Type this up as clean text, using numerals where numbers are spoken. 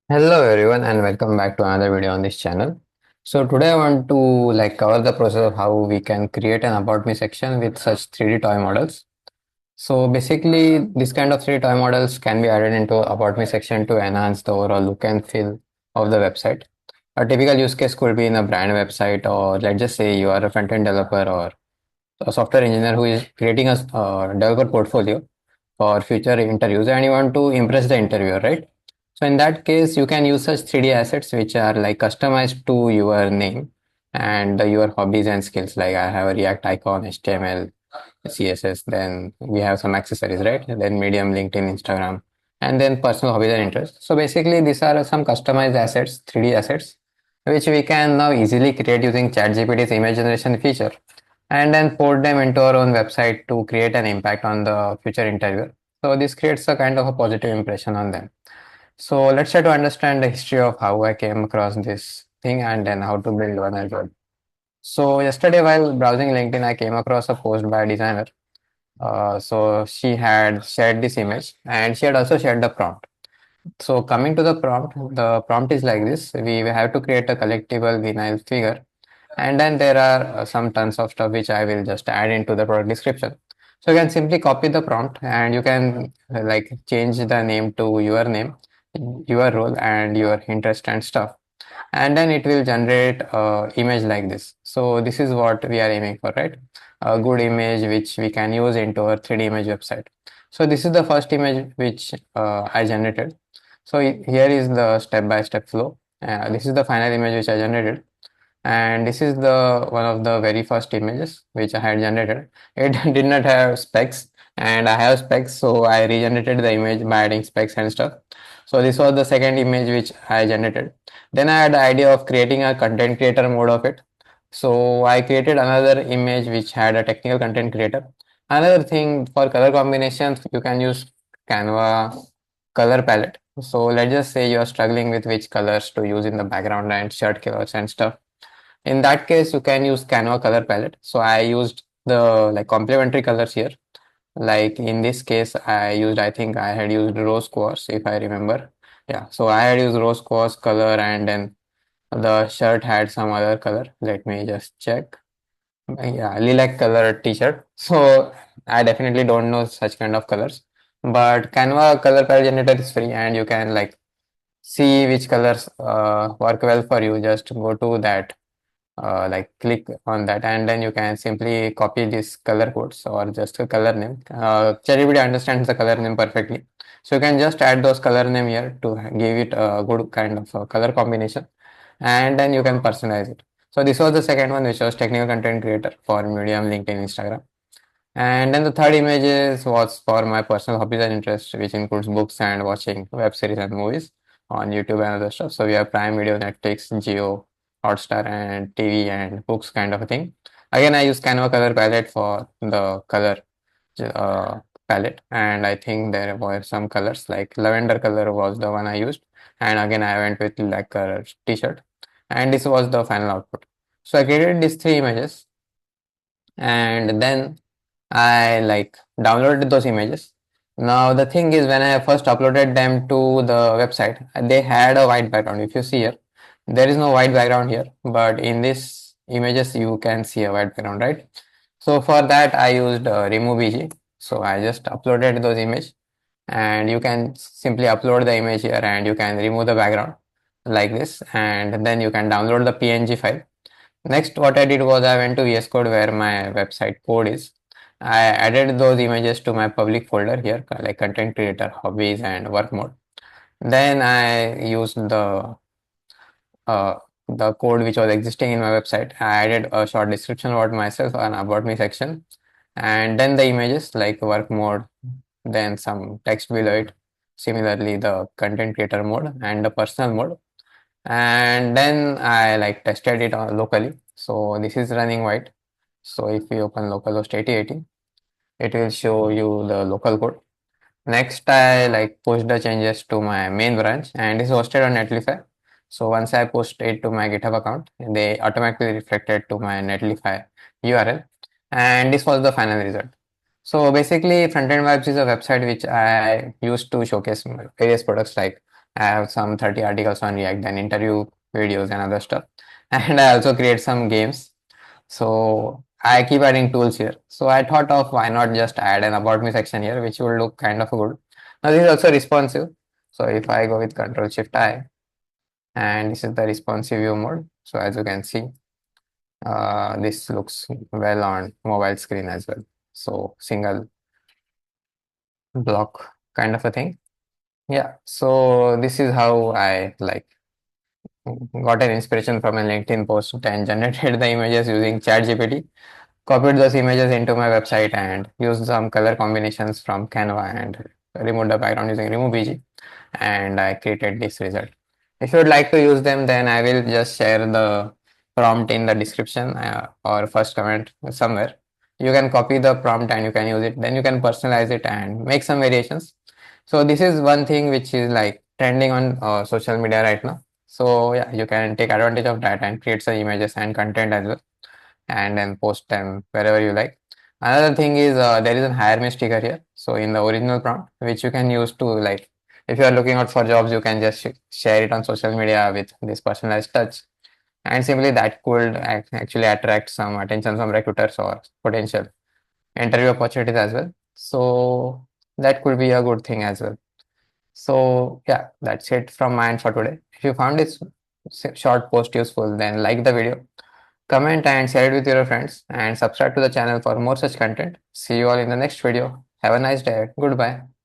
Hello everyone and welcome back to another video on this channel. So today I want to cover the process of how we can create an about me section with such 3D toy models. So basically this kind of 3D toy models can be added into about me section to enhance the overall look and feel of the website. A typical use case could be in a brand website, or let's just say you are a front-end developer or a software engineer who is creating a developer portfolio for future interviews and you want to impress the interviewer, right? So in that case, you can use such 3D assets which are like customized to your name and your hobbies and skills. Like I have a React icon, HTML, CSS, then we have some accessories, right? Then Medium, LinkedIn, Instagram, and then personal hobbies and interests. So basically, these are some customized assets, 3D assets, which we can now easily create using ChatGPT's image generation feature and then port them into our own website to create an impact on the future interviewer. So this creates a kind of a positive impression on them. So let's try to understand the history of how I came across this thing and then how to build one as well. So yesterday while browsing LinkedIn, I came across a post by a designer. So she had shared this image and she had also shared the prompt. So coming to the prompt is like this. We have to create a collectible vinyl figure and then there are some tons of stuff which I will just add into the product description. So you can simply copy the prompt and you can change the name to your name, your role and your interest and stuff, and then it will generate a image like this. So this is what we are aiming for, right? A good image which we can use into our 3D image website. So this is the first image which I generated. So here is the step-by-step flow. This is the final image which I generated, and this is the one of the very first images which I had generated. It did not have specs and I have specs, so I regenerated the image by adding specs and stuff. So this was the second image which I generated. Then I had the idea of creating a content creator mode of it. So I created another image which had a technical content creator. Another thing, for color combinations you can use Canva color palette. So let's just say you are struggling with which colors to use in the background and shirt colors and stuff. In that case, you can use Canva color palette. So I used the complementary colors here. Like in this case, I think I had used rose quartz if I remember. Yeah, so I had used rose quartz color and then the shirt had some other color. Let me just check. Yeah, lilac color t-shirt. So I definitely don't know such kind of colors. But Canva color palette generator is free and you can see which colors work well for you. Just go to that, click on that and then you can simply copy this color codes or just a color name. ChatGPT understands the color name perfectly, so you can just add those color name here to give it a good kind of color combination, and then you can personalize it. So this was the second one, which was technical content creator for Medium, LinkedIn, Instagram. And then the third images was for my personal hobbies and interests, which includes books and watching web series and movies on YouTube and other stuff. So we have Prime Video, Netflix, Geo, Hotstar, and TV and books kind of a thing. Again, I use Canva color palette for the color uh, palette, and I think there were some colors like lavender color was the one I used, and again I went with like a t-shirt, and this was the final output. So I created these three images, and then I downloaded those images. Now the thing is, when I first uploaded them to the website, they had a white background. If you see here, there is no white background here, but in this images you can see a white background, right? So for that I used remove EG. So I just uploaded those image, and you can simply upload the image here and you can remove the background like this, and then you can download the PNG file. Next, what I did was I went to VS Code where my website code is. I added those images to my public folder here, like content creator, hobbies, and work mode. Then I used uh, the code which was existing in my website. I added a short description about myself and about me section, and then the images like work mode, then some text below it. Similarly, the content creator mode and the personal mode, and then I tested it locally. So this is running white. So if we open localhost 8080, it will show you the local code. Next, I push the changes to my main branch, and this is hosted on Netlify. So once I post it to my GitHub account, they automatically reflected to my Netlify URL, and this was the final result. So basically, Frontend Vibes is a website which I used to showcase my various products like I have some 30 articles on React, then interview videos and other stuff. And I also create some games. So I keep adding tools here. So I thought of why not just add an about me section here, which will look kind of good. Now this is also responsive. So if I go with Control Shift I, and this is the responsive view mode. So as you can see, this looks well on mobile screen as well. So single block kind of a thing. Yeah. So this is how I like got an inspiration from a LinkedIn post and generated the images using ChatGPT, copied those images into my website and used some color combinations from Canva and removed the background using remove bg, and I created this result. If you would like to use them, then I will just share the prompt in the description or first comment somewhere. You can copy the prompt and you can use it. Then you can personalize it and make some variations. So this is one thing which is like trending on social media right now. So yeah, you can take advantage of that and create some images and content as well, and then post them wherever you like. Another thing is there is a hire me sticker here. So in the original prompt, which you can use to like, if you are looking out for jobs, you can just share it on social media with this personalized touch. And simply that could actually attract some attention from recruiters or potential interview opportunities as well. So that could be a good thing as well. So yeah, that's it from my end for today. If you found this short post useful, then like the video, comment and share it with your friends, and subscribe to the channel for more such content. See you all in the next video. Have a nice day. Goodbye.